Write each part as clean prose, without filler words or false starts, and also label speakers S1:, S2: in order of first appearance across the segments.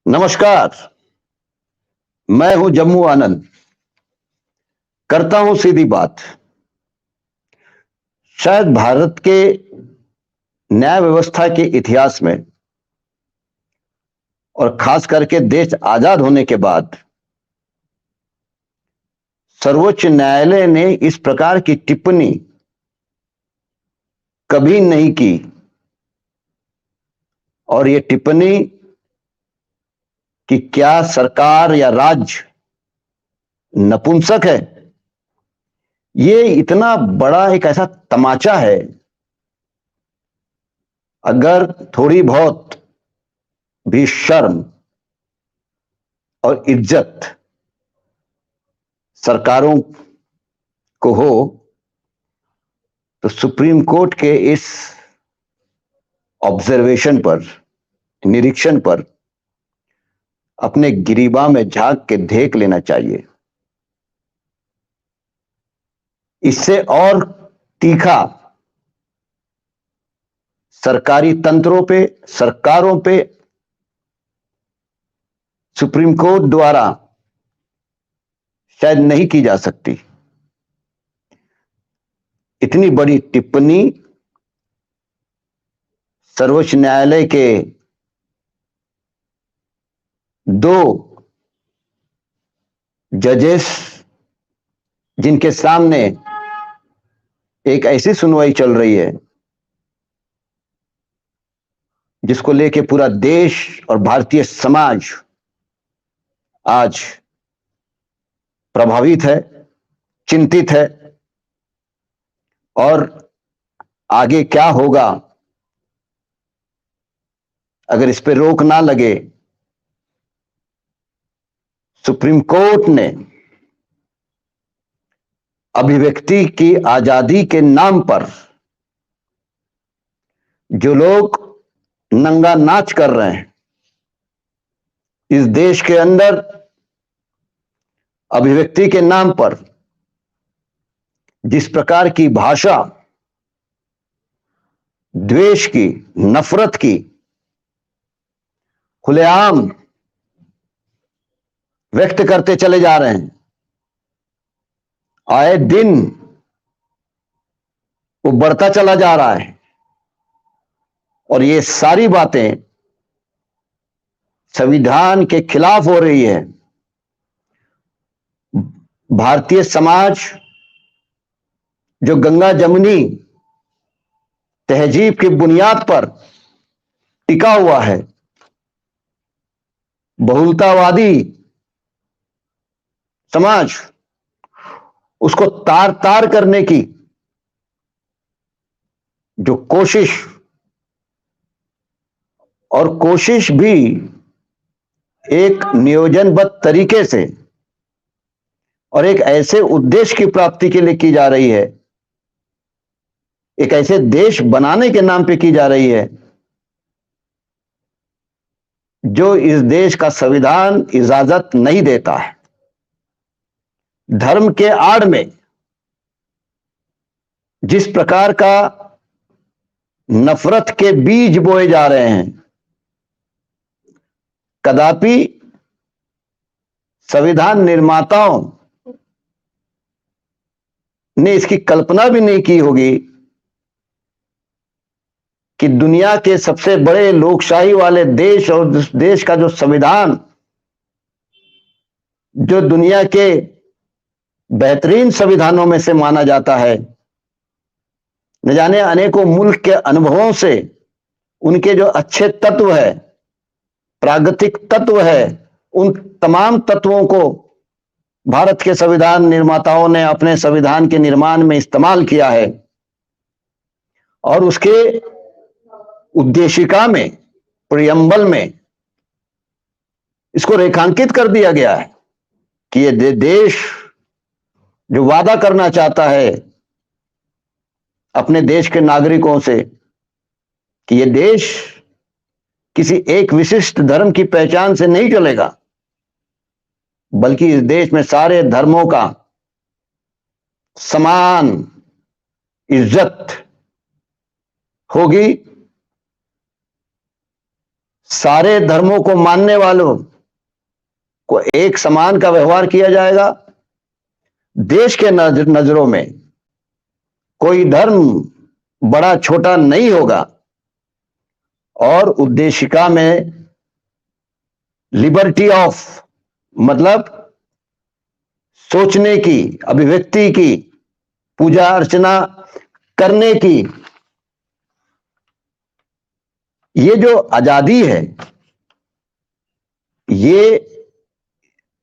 S1: नमस्कार। मैं हूं जम्मू आनंद। करता हूं सीधी बात। शायद भारत के न्याय व्यवस्था के इतिहास में और खास करके देश आजाद होने के बाद सर्वोच्च न्यायालय ने इस प्रकार की टिप्पणी कभी नहीं की। और यह टिप्पणी कि क्या सरकार या राज्य नपुंसक है, यह इतना बड़ा एक ऐसा तमाचा है। अगर थोड़ी बहुत भी शर्म और इज्जत सरकारों को हो तो सुप्रीम कोर्ट के इस ऑब्जर्वेशन पर, निरीक्षण पर अपने गिरीबा में झांक के देख लेना चाहिए। इससे और तीखा सरकारी तंत्रों पे, सरकारों पे सुप्रीम कोर्ट द्वारा शायद नहीं की जा सकती। इतनी बड़ी टिप्पणी सर्वोच्च न्यायालय के दो जजेस, जिनके सामने एक ऐसी सुनवाई चल रही है जिसको लेके पूरा देश और भारतीय समाज आज प्रभावित है, चिंतित है। और आगे क्या होगा अगर इस पे रोक ना लगे। सुप्रीम कोर्ट ने अभिव्यक्ति की आजादी के नाम पर जो लोग नंगा नाच कर रहे हैं इस देश के अंदर, अभिव्यक्ति के नाम पर जिस प्रकार की भाषा, द्वेष की, नफरत की खुलेआम व्यक्त करते चले जा रहे हैं, आए दिन वो बढ़ता चला जा रहा है। और ये सारी बातें संविधान के खिलाफ हो रही है। भारतीय समाज जो गंगा जमुनी तहजीब की बुनियाद पर टिका हुआ है, बहुलतावादी समाज, उसको तार तार करने की जो कोशिश भी एक नियोजनबद्ध तरीके से और एक ऐसे उद्देश्य की प्राप्ति के लिए की जा रही है, एक ऐसे देश बनाने के नाम पे की जा रही है जो इस देश का संविधान इजाजत नहीं देता है। धर्म के आड़ में जिस प्रकार का नफरत के बीज बोए जा रहे हैं, कदापि संविधान निर्माताओं ने इसकी कल्पना भी नहीं की होगी कि दुनिया के सबसे बड़े लोकशाही वाले देश और देश का जो संविधान, जो दुनिया के बेहतरीन संविधानों में से माना जाता है, न जाने अनेकों मुल्क के अनुभवों से उनके जो अच्छे तत्व है, प्रागतिक तत्व है, उन तमाम तत्वों को भारत के संविधान निर्माताओं ने अपने संविधान के निर्माण में इस्तेमाल किया है। और उसके उद्देशिका में, प्रियम्बल में इसको रेखांकित कर दिया गया है कि ये देश जो वादा करना चाहता है अपने देश के नागरिकों से कि ये देश किसी एक विशिष्ट धर्म की पहचान से नहीं चलेगा, बल्कि इस देश में सारे धर्मों का समान इज्जत होगी, सारे धर्मों को मानने वालों को एक समान का व्यवहार किया जाएगा। देश के नजरों में कोई धर्म बड़ा छोटा नहीं होगा और उद्देशिका में लिबर्टी ऑफ मतलब सोचने की, अभिव्यक्ति की, पूजा अर्चना करने की, ये जो आजादी है, ये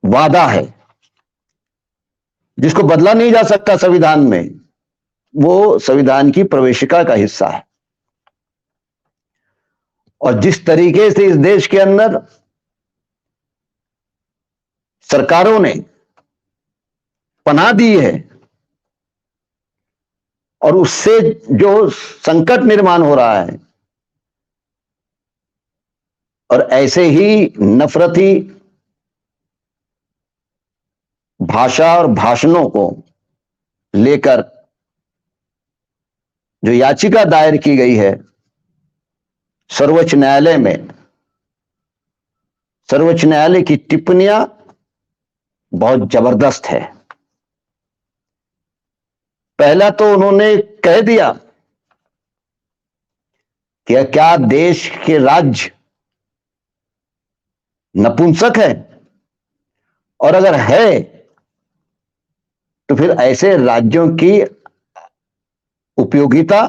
S1: वादा है जिसको बदला नहीं जा सकता संविधान में। वो संविधान की प्रवेशिका का हिस्सा है। और जिस तरीके से इस देश के अंदर सरकारों ने पनाह दी है और उससे जो संकट निर्माण हो रहा है, और ऐसे ही नफरती भाषा और भाषणों को लेकर जो याचिका दायर की गई है सर्वोच्च न्यायालय में, सर्वोच्च न्यायालय की टिप्पणियां बहुत जबरदस्त है। पहला तो उन्होंने कह दिया कि क्या देश के राज्य नपुंसक है, और अगर है तो फिर ऐसे राज्यों की उपयोगिता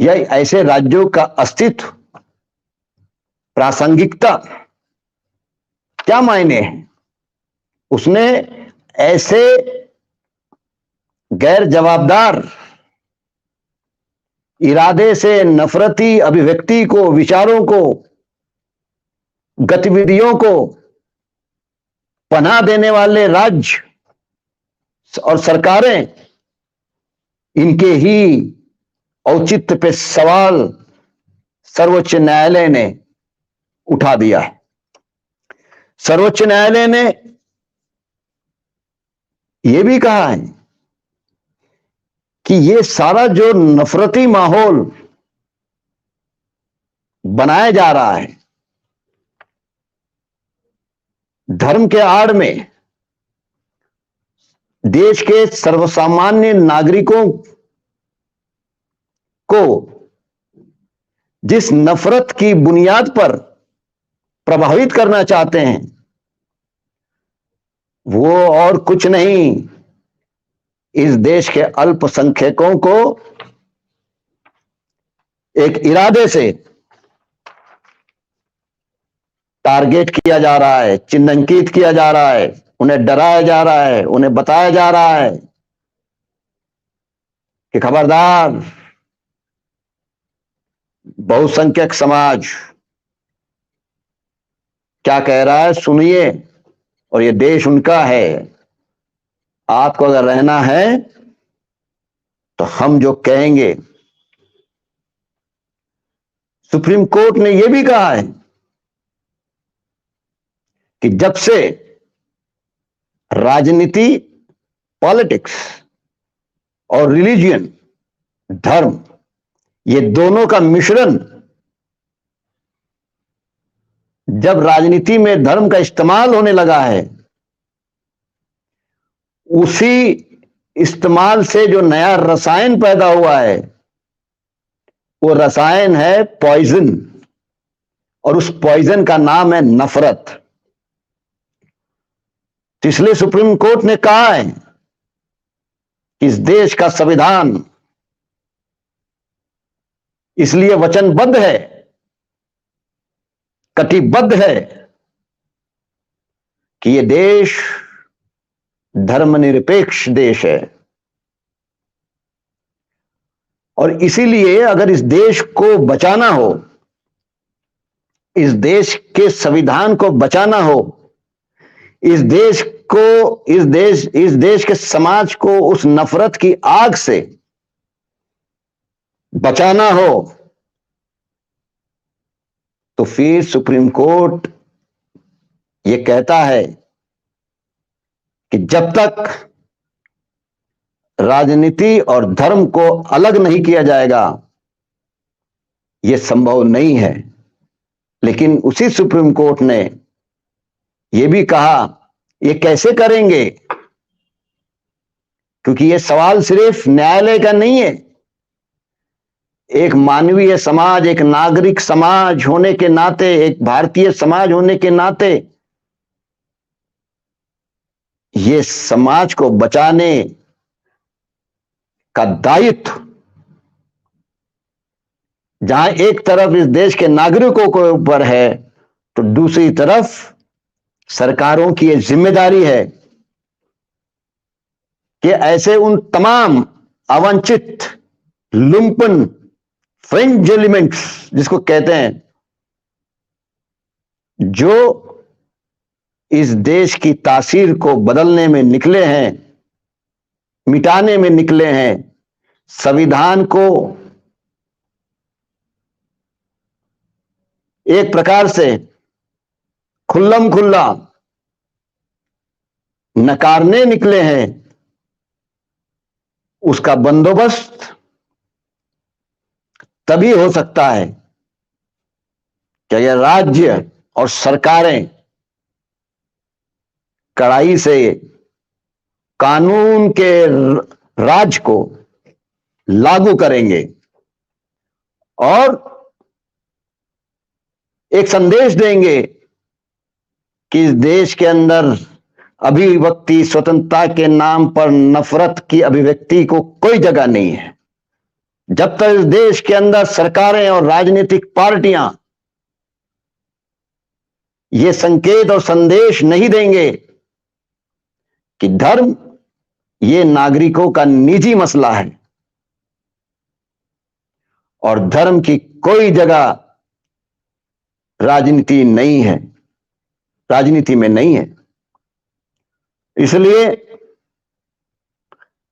S1: या ऐसे राज्यों का अस्तित्व, प्रासंगिकता क्या मायने हैं। उसने ऐसे गैर जवाबदार इरादे से नफरती अभिव्यक्ति को, विचारों को, गतिविधियों को पनाह देने वाले राज्य और सरकारें, इनके ही औचित्य पे सवाल सर्वोच्च न्यायालय ने उठा दिया है। सर्वोच्च न्यायालय ने यह भी कहा है कि यह सारा जो नफरती माहौल बनाया जा रहा है धर्म के आड़ में, देश के सर्वसामान्य नागरिकों को जिस नफरत की बुनियाद पर प्रभावित करना चाहते हैं, वो और कुछ नहीं, इस देश के अल्पसंख्यकों को एक इरादे से टारगेट किया जा रहा है, चिन्हांकित किया जा रहा है, उन्हें डराया जा रहा है, उन्हें बताया जा रहा है कि खबरदार, बहुसंख्यक समाज क्या कह रहा है सुनिए, और ये देश उनका है। आपको अगर रहना है तो हम जो कहेंगे। सुप्रीम कोर्ट ने यह भी कहा है कि जब से राजनीति, पॉलिटिक्स और रिलीजियन, धर्म, ये दोनों का मिश्रण, जब राजनीति में धर्म का इस्तेमाल होने लगा है, उसी इस्तेमाल से जो नया रसायन पैदा हुआ है, वो रसायन है पॉइजन, और उस पॉइजन का नाम है नफरत। तो इसलिए सुप्रीम कोर्ट ने कहा है कि इस देश का संविधान इसलिए वचनबद्ध है, कटिबद्ध है कि यह देश धर्मनिरपेक्ष देश है। और इसीलिए अगर इस देश को बचाना हो, इस देश के संविधान को बचाना हो, इस देश को, इस देश के समाज को उस नफरत की आग से बचाना हो, तो फिर सुप्रीम कोर्ट यह कहता है कि जब तक राजनीति और धर्म को अलग नहीं किया जाएगा, यह संभव नहीं है। लेकिन उसी सुप्रीम कोर्ट ने यह भी कहा ये कैसे करेंगे, क्योंकि यह सवाल सिर्फ न्यायालय का नहीं है। एक मानवीय समाज, एक नागरिक समाज होने के नाते, एक भारतीय समाज होने के नाते ये समाज को बचाने का दायित्व, जहां एक तरफ इस देश के नागरिकों के ऊपर है, तो दूसरी तरफ सरकारों की यह जिम्मेदारी है कि ऐसे उन तमाम अवंचित, लुम्पन, फ्रिंज एलिमेंट्स जिसको कहते हैं, जो इस देश की तासीर को बदलने में निकले हैं, मिटाने में निकले हैं, संविधान को एक प्रकार से खुल्लम खुल्ला नकारने निकले हैं, उसका बंदोबस्त तभी हो सकता है कि अगर राज्य और सरकारें कड़ाई से कानून के राज को लागू करेंगे और एक संदेश देंगे कि इस देश के अंदर अभिव्यक्ति स्वतंत्रता के नाम पर नफरत की अभिव्यक्ति को कोई जगह नहीं है। जब तक इस देश के अंदर सरकारें और राजनीतिक पार्टियां ये संकेत और संदेश नहीं देंगे कि धर्म ये नागरिकों का निजी मसला है और धर्म की कोई जगह राजनीति नहीं है, राजनीति में नहीं है। इसलिए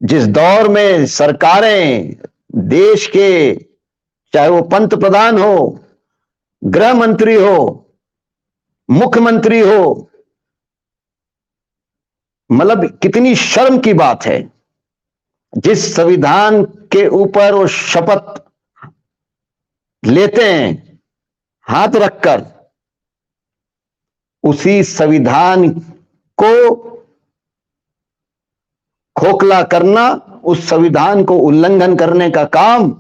S1: जिस दौर में सरकारें देश के, चाहे वो पंत प्रधान हो, गृह मंत्री हो, मुख्यमंत्री हो, मतलब कितनी शर्म की बात है, जिस संविधान के ऊपर वो शपथ लेते हैं हाथ रखकर, उसी संविधान को खोखला करना, उस संविधान को उल्लंघन करने का काम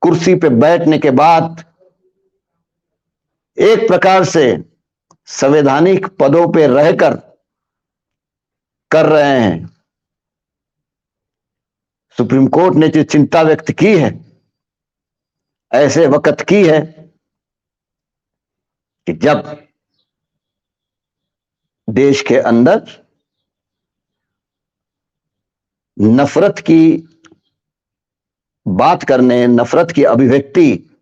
S1: कुर्सी पे बैठने के बाद एक प्रकार से संवैधानिक पदों पे रहकर कर रहे हैं। सुप्रीम कोर्ट ने जो चिंता व्यक्त की है, ऐसे वक्त की है कि जब देश के अंदर नफरत की बात करने, नफरत की अभिव्यक्ति,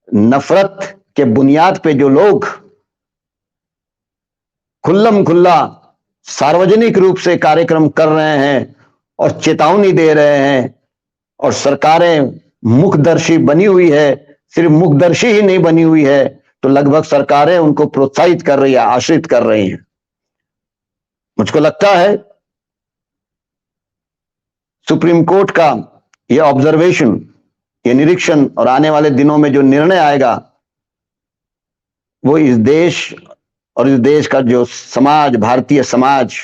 S1: नफरत के बुनियाद पे जो लोग खुल्लम खुल्ला सार्वजनिक रूप से कार्यक्रम कर रहे हैं और चेतावनी दे रहे हैं, और सरकारें मुखदर्शी बनी हुई है, सिर्फ मुखदर्शी ही नहीं बनी हुई है, तो लगभग सरकारें उनको प्रोत्साहित कर रही है, आश्रित कर रही हैं। मुझको लगता है सुप्रीम कोर्ट का यह ऑब्जर्वेशन, ये निरीक्षण, और आने वाले दिनों में जो निर्णय आएगा, वो इस देश और इस देश का जो समाज, भारतीय समाज,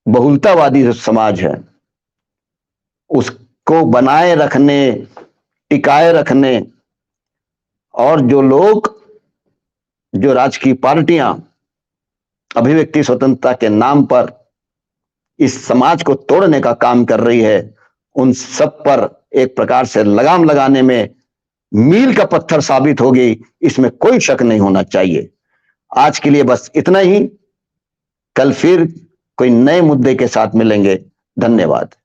S1: बहुलतावादी जो समाज है, उसको बनाए रखने, टिकाए रखने, और जो लोग, जो राजकीय पार्टियां अभिव्यक्ति स्वतंत्रता के नाम पर इस समाज को तोड़ने का काम कर रही है, उन सब पर एक प्रकार से लगाम लगाने में मील का पत्थर साबित होगी, इसमें कोई शक नहीं होना चाहिए। आज के लिए बस इतना ही। कल फिर कोई नए मुद्दे के साथ मिलेंगे। धन्यवाद।